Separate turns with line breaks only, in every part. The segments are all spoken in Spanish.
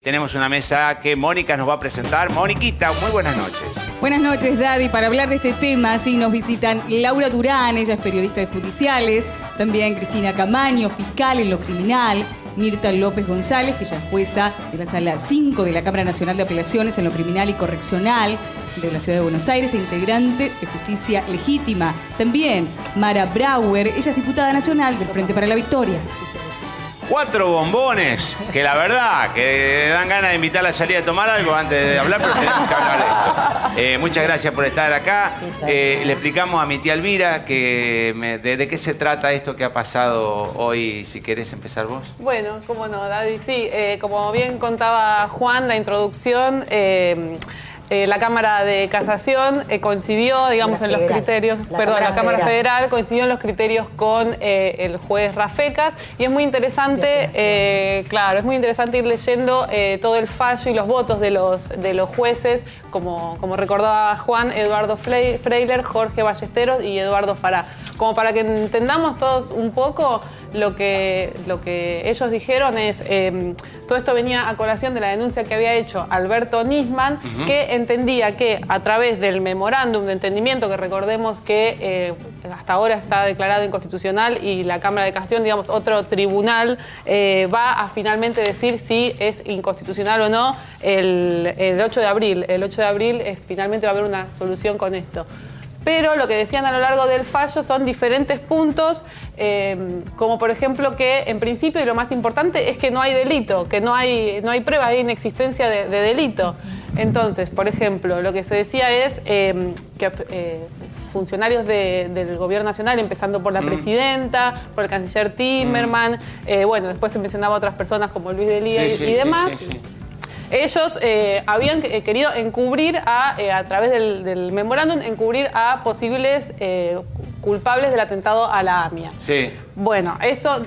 Tenemos una mesa que Mónica nos va a presentar. Moniquita, muy buenas noches.
Buenas noches, Daddy. Para hablar de este tema, sí, nos visitan Laura Durán, ella es periodista de judiciales, también Cristina Camaño, fiscal en lo criminal, Mirta López González, que ella es jueza de la Sala 5 de la Cámara Nacional de Apelaciones en lo Criminal y Correccional de la Ciudad de Buenos Aires e integrante de Justicia Legítima. También Mara Brauer, ella es diputada nacional del Frente para la Victoria.
4 bombones, que la verdad, que dan ganas de invitarla a salir a tomar algo antes de hablar, pero tenemos que hablar de esto. Muchas gracias por estar acá. Le explicamos a mi tía Elvira que de qué se trata esto que ha pasado hoy, si querés empezar vos.
Bueno, cómo no, Daddy, sí. Como bien contaba Juan, la introducción... la Cámara de Casación coincidió, digamos, en los criterios, la Cámara Federal coincidió en los criterios con el juez Rafecas, y es muy interesante, claro, es muy interesante ir leyendo todo el fallo y los votos de los jueces, como recordaba Juan, Eduardo Freiler, Jorge Ballesteros y Eduardo Fará. Como para que entendamos todos un poco, lo que ellos dijeron es, todo esto venía a colación de la denuncia que había hecho Alberto Nisman, que entendía que a través del memorándum de entendimiento, que recordemos que hasta ahora está declarado inconstitucional y la Cámara de Casación, digamos, otro tribunal, va a finalmente decir si es inconstitucional o no el 8 de abril. El 8 de abril finalmente va a haber una solución con esto. Pero lo que decían a lo largo del fallo son diferentes puntos, como por ejemplo que en principio, y lo más importante, es que no hay delito, que no hay prueba, hay inexistencia de delito. Entonces, por ejemplo, lo que se decía es que funcionarios del gobierno nacional, empezando por la presidenta, por el canciller Timerman, bueno, después se mencionaba a otras personas como Luis Delía y demás. Sí. Ellos habían querido encubrir a través del memorándum, encubrir a posibles culpables del atentado a la AMIA. Sí. Bueno, eso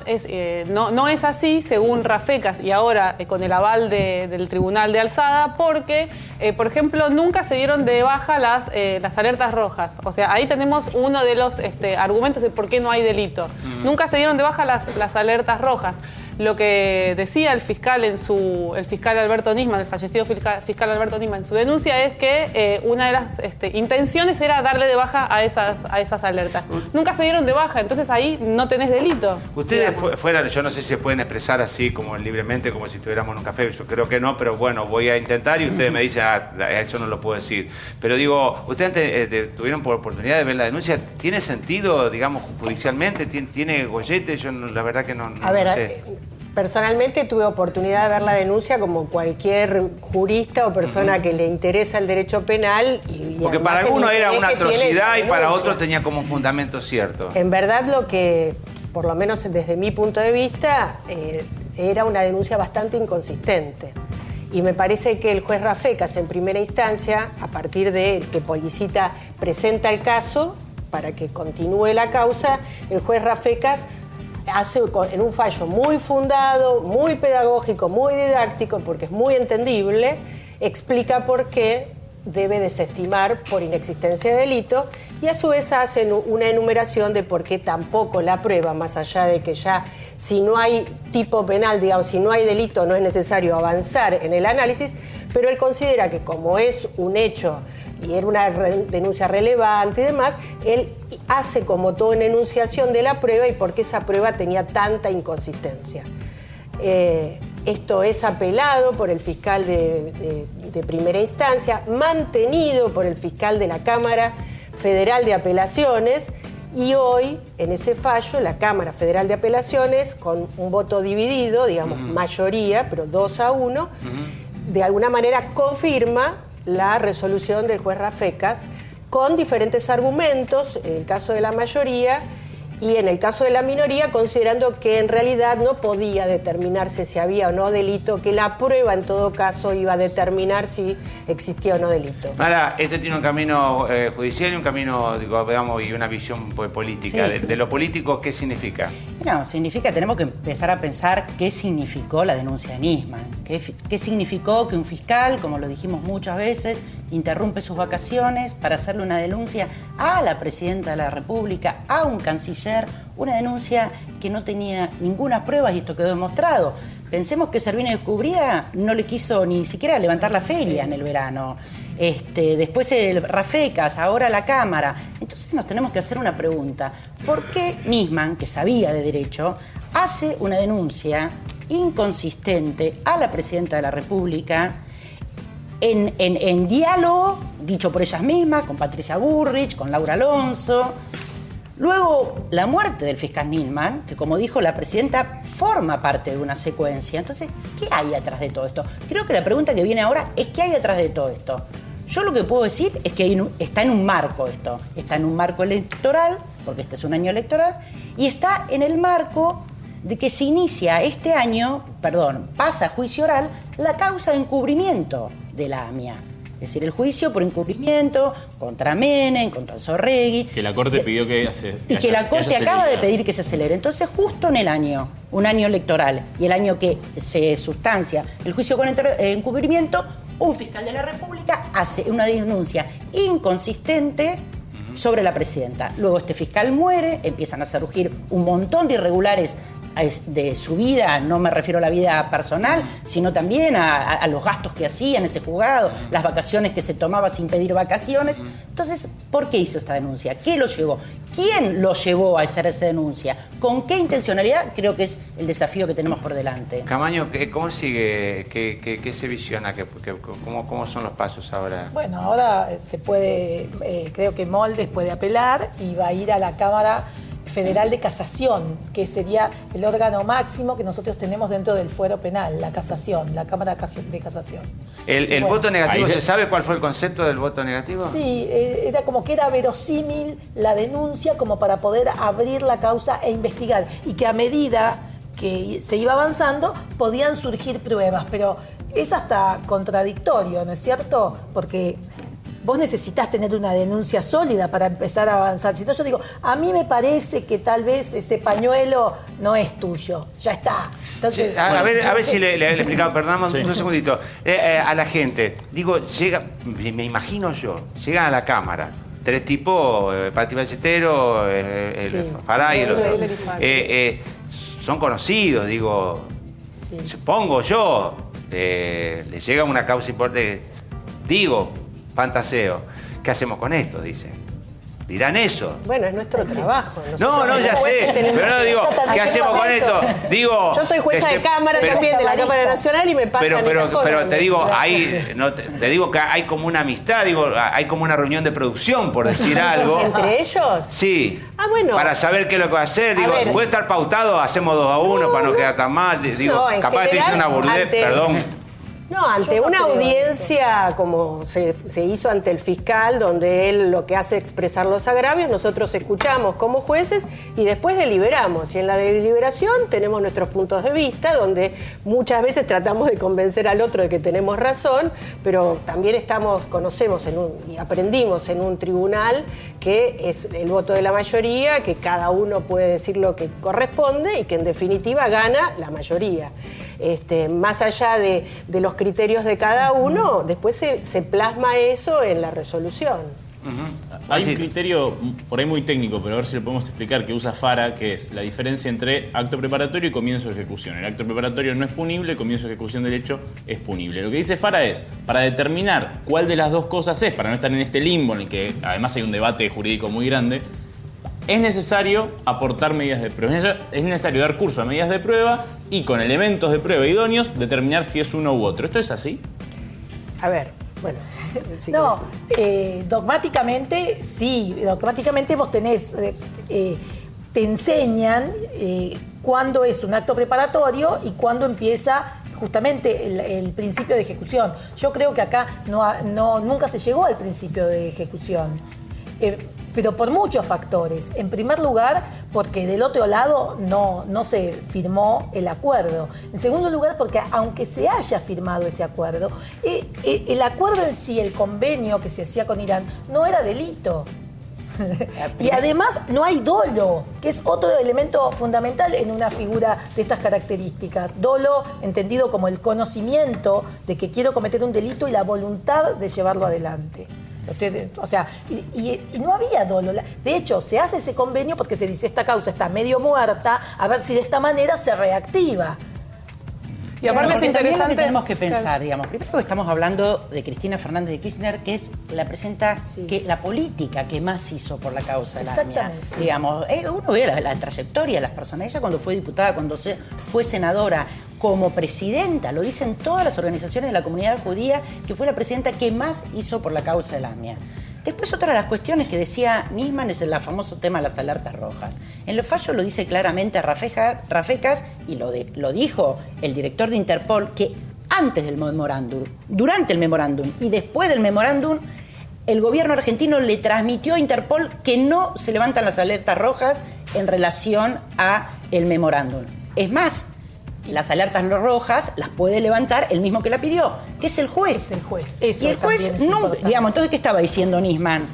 no es así, según Rafecas, y ahora con el aval del Tribunal de Alzada, porque, por ejemplo, nunca se dieron de baja las alertas rojas. O sea, ahí tenemos uno de los argumentos de por qué no hay delito. Nunca se dieron de baja las alertas rojas. Lo que decía el fiscal Alberto Nisman, el fallecido fiscal Alberto Nisman, en su denuncia es que una de las intenciones era darle de baja a esas alertas. Nunca se dieron de baja, entonces ahí no tenés delito.
Ustedes fueran, yo no sé si se pueden expresar así como libremente, como si estuviéramos en un café, yo creo que no, pero bueno, voy a intentar y ustedes me dicen, eso no lo puedo decir. Pero digo, ustedes tuvieron oportunidad de ver la denuncia, ¿tiene sentido, digamos, judicialmente? ¿Tiene gollete? Yo la verdad que no sé.
Personalmente tuve oportunidad de ver la denuncia como cualquier jurista o persona que le interesa el derecho penal.
Porque para algunos era una atrocidad y para otros tenía como un fundamento cierto.
En verdad lo que, por lo menos desde mi punto de vista, era una denuncia bastante inconsistente. Y me parece que el juez Rafecas en primera instancia, a partir de que Policita presenta el caso para que continúe la causa, el juez Rafecas hace en un fallo muy fundado, muy pedagógico, muy didáctico, porque es muy entendible, explica por qué debe desestimar por inexistencia de delito, y a su vez hacen una enumeración de por qué tampoco la prueba, más allá de que ya si no hay tipo penal, digamos, si no hay delito, no es necesario avanzar en el análisis, pero él considera que como es un hecho y era una denuncia relevante y demás, él hace como toda una enunciación de la prueba y por qué esa prueba tenía tanta inconsistencia. Esto es apelado por el fiscal de primera instancia, mantenido por el fiscal de la Cámara Federal de Apelaciones, y hoy, en ese fallo, la Cámara Federal de Apelaciones, con un voto dividido, digamos, mayoría, pero 2-1, de alguna manera confirma la resolución del juez Rafecas con diferentes argumentos, en el caso de la mayoría y en el caso de la minoría, considerando que en realidad no podía determinarse si había o no delito, que la prueba en todo caso iba a determinar si existía o no delito.
Ahora, este tiene un camino judicial y un camino, digamos, y una visión política. Sí. De lo político, ¿qué significa?
No, significa, tenemos que empezar a pensar qué significó la denuncia de Nisman. ¿Qué significó que un fiscal, como lo dijimos muchas veces, interrumpe sus vacaciones para hacerle una denuncia a la presidenta de la República, a un canciller, una denuncia que no tenía ninguna prueba, y esto quedó demostrado? Pensemos que Servini de Cubría no le quiso ni siquiera levantar la feria en el verano. Después el Rafecas, ahora la Cámara. Entonces nos tenemos que hacer una pregunta. ¿Por qué Nisman, que sabía de derecho, hace una denuncia inconsistente a la Presidenta de la República en diálogo, dicho por ellas mismas, con Patricia Bullrich, con Laura Alonso? Luego, la muerte del fiscal Nisman, que como dijo la Presidenta, forma parte de una secuencia. Entonces, ¿qué hay atrás de todo esto? Creo que la pregunta que viene ahora es ¿qué hay atrás de todo esto? Yo lo que puedo decir es que está en un marco esto. Está en un marco electoral, porque este es un año electoral, y está en el marco de que se inicia este año, pasa a juicio oral, la causa de encubrimiento de la AMIA. Es decir, el juicio por encubrimiento contra Menem, contra Zorregui.
Que la Corte pidió que
la Corte acaba de pedir que se acelere. Entonces, justo en el año, un año electoral, y el año que se sustancia el juicio con encubrimiento, un fiscal de la República hace una denuncia inconsistente sobre la Presidenta. Luego este fiscal muere, empiezan a surgir un montón de irregulares de su vida, no me refiero a la vida personal, sino también a los gastos que hacía en ese juzgado, las vacaciones que se tomaba sin pedir vacaciones. Entonces, ¿por qué hizo esta denuncia? ¿Qué lo llevó? ¿Quién lo llevó a hacer esa denuncia? ¿Con qué intencionalidad? Creo que es el desafío que tenemos por delante.
Camaño, ¿cómo sigue? ¿Qué se visiona? ¿Cómo son los pasos ahora?
Bueno, ahora se puede, creo que Moldes puede apelar y va a ir a la Cámara Federal de Casación, que sería el órgano máximo que nosotros tenemos dentro del fuero penal, la casación, la Cámara de Casación.
¿El voto negativo, se sabe cuál fue el concepto del voto negativo?
Sí, era como que era verosímil la denuncia como para poder abrir la causa e investigar, y que a medida que se iba avanzando podían surgir pruebas, pero es hasta contradictorio, ¿no es cierto? Porque vos necesitas tener una denuncia sólida para empezar a avanzar. Si no, yo digo, a mí me parece que tal vez ese pañuelo no es tuyo. Ya está. Entonces,
a ver si le explicamos, perdón,
Sí.
un segundito. A la gente, digo, me imagino yo, llegan a la Cámara, tres tipos, Pati Ballestero, Farah y el otro. Son conocidos, digo, supongo yo, le llega una causa importante, digo, fantaseo. ¿Qué hacemos con esto? Dicen. Dirán eso.
Bueno, es nuestro trabajo.
No, ya sé. Pero no digo, ¿qué hacemos con esto? Digo.
Yo soy jueza de Cámara también, de la Cámara Nacional, y me pasan esas cosas.
Pero te digo, te digo que hay como una amistad, digo, hay como una reunión de producción, por decir algo.
¿Entre ellos?
Sí.
Ah, bueno.
Para saber qué es lo que va a hacer. Digo, puede estar pautado, hacemos 2-1 para no quedar tan mal. Digo, capaz estoy diciendo una boludez, perdón.
No, ante una audiencia como se hizo ante el fiscal, donde él lo que hace es expresar los agravios, nosotros escuchamos como jueces y después deliberamos. Y en la deliberación tenemos nuestros puntos de vista, donde muchas veces tratamos de convencer al otro de que tenemos razón, pero también conocemos y aprendimos en un tribunal que es el voto de la mayoría, que cada uno puede decir lo que corresponde y que en definitiva gana la mayoría. Más allá de los criterios de cada uno, después se plasma eso en la resolución.
Hay un criterio por ahí muy técnico, pero a ver si lo podemos explicar, que usa Fara, que es la diferencia entre acto preparatorio y comienzo de ejecución. El acto preparatorio no es punible, el comienzo de ejecución del hecho es punible. Lo que dice Fara es, para determinar cuál de las dos cosas es, para no estar en este limbo en el que además hay un debate jurídico muy grande, es necesario aportar medidas de prueba. Es necesario dar curso a medidas de prueba y con elementos de prueba idóneos determinar si es uno u otro. ¿Esto es así?
A ver, bueno.
No, dogmáticamente sí. Dogmáticamente vos tenés, te enseñan cuándo es un acto preparatorio y cuándo empieza justamente el principio de ejecución. Yo creo que acá nunca se llegó al principio de ejecución. Pero por muchos factores. En primer lugar, porque del otro lado no se firmó el acuerdo. En segundo lugar, porque aunque se haya firmado ese acuerdo, el acuerdo en sí, el convenio que se hacía con Irán, no era delito. Y además no hay dolo, que es otro elemento fundamental en una figura de estas características. Dolo entendido como el conocimiento de que quiero cometer un delito y la voluntad de llevarlo adelante. O sea, y no había dolo. De hecho, se hace ese convenio porque se dice esta causa está medio muerta, a ver si de esta manera se reactiva.
Y aparte
Porque
es interesante.
también lo que tenemos que pensar, digamos, primero estamos hablando de Cristina Fernández de Kirchner, que es la presenta que la política que más hizo por la causa de la AMIA.
Exactamente, sí.
Digamos, uno ve la trayectoria de las personas. Ella cuando fue diputada, cuando fue senadora, como presidenta, lo dicen todas las organizaciones de la comunidad judía, que fue la presidenta que más hizo por la causa de la AMIA. Después otra de las cuestiones que decía Nisman es el famoso tema de las alertas rojas. En los fallos lo dice claramente Rafecas y lo dijo el director de Interpol, que antes del memorándum, durante el memorándum y después del memorándum, el gobierno argentino le transmitió a Interpol que no se levantan las alertas rojas en relación a el memorándum. Es más, las alertas rojas las puede levantar el mismo que la pidió, que es el juez.
Es el juez. Eso
y el juez,
también es
no,
importante.
digamos, entonces, ¿qué estaba diciendo Nisman?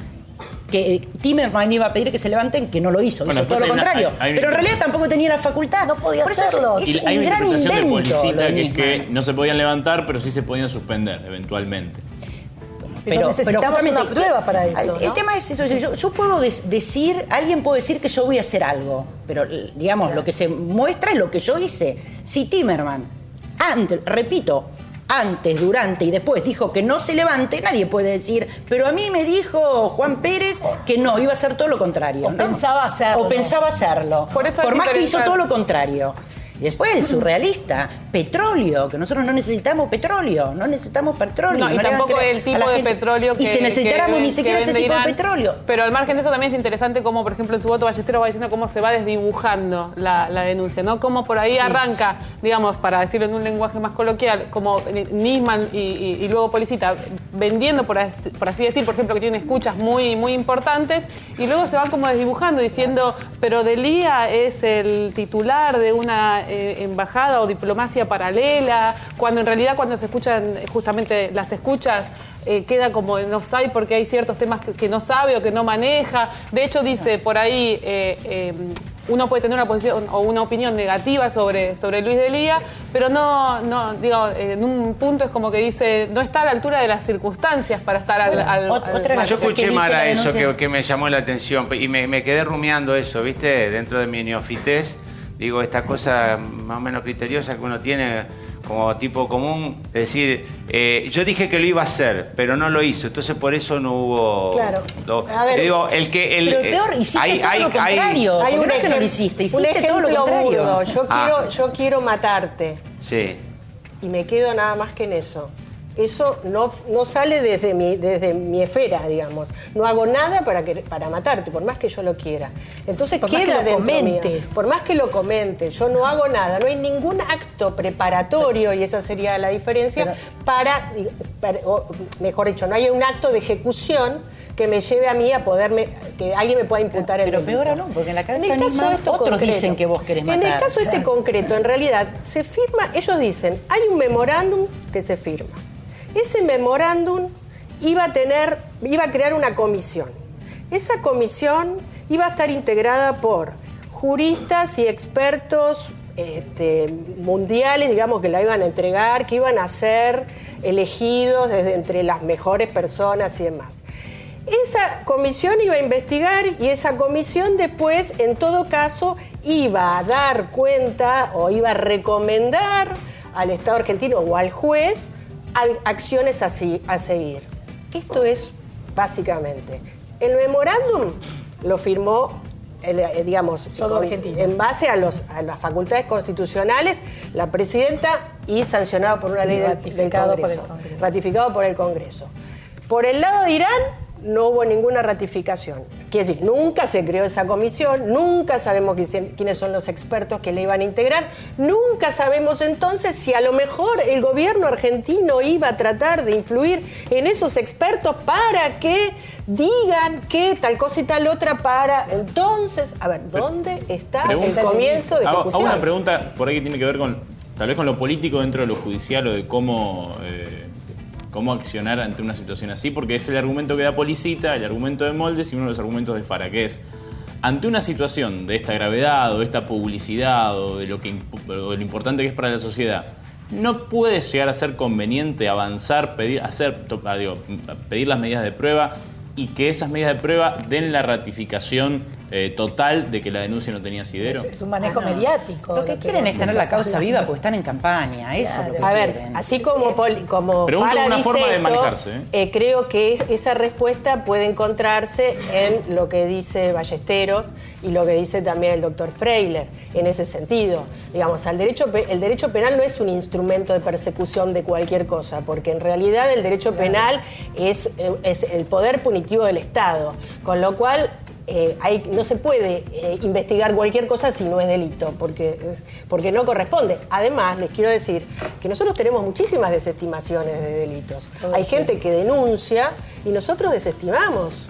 Que Timerman iba a pedir que se levanten, que no lo hizo,
Bueno,
hizo todo lo
después
contrario.
hay una
Pero en realidad tampoco tenía la facultad.
No podía
Por eso
hacerlo.
Es
Y hay
un
una
gran
interpretación de
invento lo
Policita
de
que es que
Nisman.
no se podían levantar, pero sí se podían suspender eventualmente.
Pero necesitamos una prueba para eso,
El
¿no?
tema es eso. Yo puedo decir, alguien puede decir que yo voy a hacer algo, pero digamos, lo que se muestra es lo que yo hice. Si Timerman, antes, durante y después dijo que no se levante, nadie puede decir, pero a mí me dijo Juan Pérez que no, iba a hacer todo lo contrario.
O pensaba hacerlo.
O pensaba hacerlo.
Por eso es
más que hizo
interesante.
todo lo contrario. Y después el surrealista, petróleo, que nosotros no necesitamos petróleo, no necesitamos petróleo.
No, y
le hagan
tampoco
creer
el
a
tipo
la
de
gente.
petróleo que
Y si necesitáramos
que
ni siquiera ese
vende
tipo de
Irán.
petróleo.
Pero al margen de eso también es interesante cómo, por ejemplo, en su voto Ballesteros va diciendo cómo se va desdibujando la denuncia, ¿no? Cómo por ahí arranca, digamos, para decirlo en un lenguaje más coloquial, como Nisman y luego Policita, vendiendo, por así decir, por ejemplo, que tiene escuchas muy, muy importantes, y luego se van como desdibujando, diciendo, pero Delía es el titular de una embajada o diplomacia paralela, cuando en realidad cuando se escuchan justamente las escuchas queda como en offside porque hay ciertos temas que no sabe o que no maneja. De hecho dice por ahí uno puede tener una posición o una opinión negativa sobre Luis Delía, pero no digo, en un punto es como que dice, no está a la altura de las circunstancias para estar al
Yo escuché,
que
Mara,
dice la
eso
denuncia.
que me llamó la atención y me quedé rumiando eso, ¿viste? Dentro de mi neofitez, digo, esta cosa más o menos criteriosa que uno tiene como tipo común, es decir, yo dije que lo iba a hacer, pero no lo hizo, entonces por eso no hubo...
Claro. A ver,
digo,
Pero peor, hiciste todo lo contrario.
Hay
Porque
un
no es que no lo
ejem-
hiciste,
un
hiciste todo lo
ejemplo
contrario.
burdo. Yo quiero matarte
Sí.
y me quedo nada más que en eso. Eso no sale desde mi esfera, digamos. No hago nada para matarte, por más que yo lo quiera. Entonces
Por más
queda
que lo
dentro mío.
comentes.
Por más que lo comente, yo no hago nada. No hay ningún acto preparatorio, y esa sería la diferencia, o mejor dicho, no hay un acto de ejecución que me lleve a mí a que alguien me pueda imputar el
Pero
delito.
peor aún, porque en la cabeza
En el
de
caso
Nisman,
esto
otros
concreto,
dicen que vos querés
En el
matar.
caso este concreto, en realidad, se firma, ellos dicen, hay un memorándum que se firma. Ese memorándum iba a crear una comisión. Esa comisión iba a estar integrada por juristas y expertos mundiales, digamos, que la iban a entregar, que iban a ser elegidos desde entre las mejores personas y demás. Esa comisión iba a investigar y esa comisión después, en todo caso, iba a dar cuenta o iba a recomendar al Estado argentino o al juez acciones a seguir. Esto es básicamente. El memorándum lo firmó, digamos,
Solo Argentina.
en base a las facultades constitucionales, la presidenta y sancionado por una ley del
Ratificado por el
Congreso.
Congreso.
Ratificado por el Congreso. Por el lado de Irán, no hubo ninguna ratificación. Quiere decir, nunca se creó esa comisión, nunca sabemos quiénes son los expertos que le iban a integrar, nunca sabemos entonces si a lo mejor el gobierno argentino iba a tratar de influir en esos expertos para que digan que tal cosa y tal otra para... Entonces, a ver, ¿dónde está el comienzo de
Hago
ejecución?
una pregunta por ahí que tiene que ver con, tal vez con lo político dentro de lo judicial o de cómo accionar ante una situación así, porque es el argumento que da Policita, el argumento de Moldes y uno de los argumentos de Fara, que es, ante una situación de esta gravedad o de esta publicidad o de lo importante que es para la sociedad, ¿no puede llegar a ser conveniente avanzar, pedir las medidas de prueba y que esas medidas de prueba den la ratificación total de que la denuncia no tenía asidero?
Es un manejo mediático.
Lo que quieren es tener la causa viva porque están en campaña, eso es lo que
A ver,
quieren.
así como
Pregunto
Fara
una
dice
forma de
esto,
manejarse,
creo que esa respuesta puede encontrarse en lo que dice Ballesteros y lo que dice también el doctor Freiler, en ese sentido. Digamos, el derecho penal no es un instrumento de persecución de cualquier cosa, porque en realidad el derecho penal es el poder punitivo del Estado, con lo cual no se puede investigar cualquier cosa si no es delito, porque no corresponde. Además, les quiero decir que nosotros tenemos muchísimas desestimaciones de delitos. Hay gente que denuncia y nosotros desestimamos.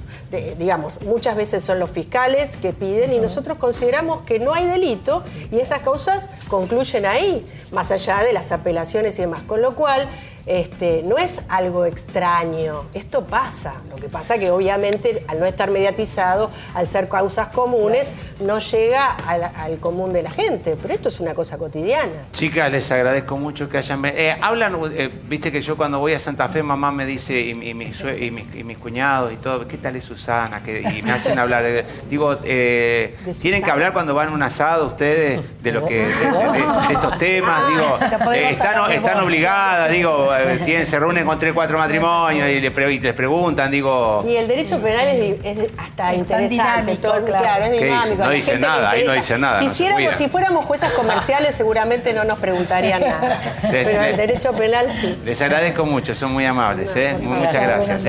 Digamos, muchas veces son los fiscales que piden y nosotros consideramos que no hay delito y esas causas concluyen ahí, más allá de las apelaciones y demás. Con lo cual, no es algo extraño, esto pasa. Lo que pasa que obviamente al no estar mediatizado, al ser causas comunes, no llega al común de la gente, pero esto es una cosa cotidiana.
Chicas, les agradezco mucho que hayan venido. Viste que yo cuando voy a Santa Fe, mamá me dice, y mis cuñados y todo, ¿qué tal es Susana? Y me hacen hablar. Tienen que hablar cuando van a un asado ustedes de lo que de estos temas, están obligadas, se reúnen con 3 o 4 matrimonios y les preguntan,
Y el derecho penal es hasta interesante,
dinámico,
claro, es dinámico.
No dicen nada, ahí no dicen nada.
Si fuéramos juezas comerciales seguramente no nos preguntarían nada, pero el derecho penal sí.
Les agradezco mucho, son muy amables, muchas gracias.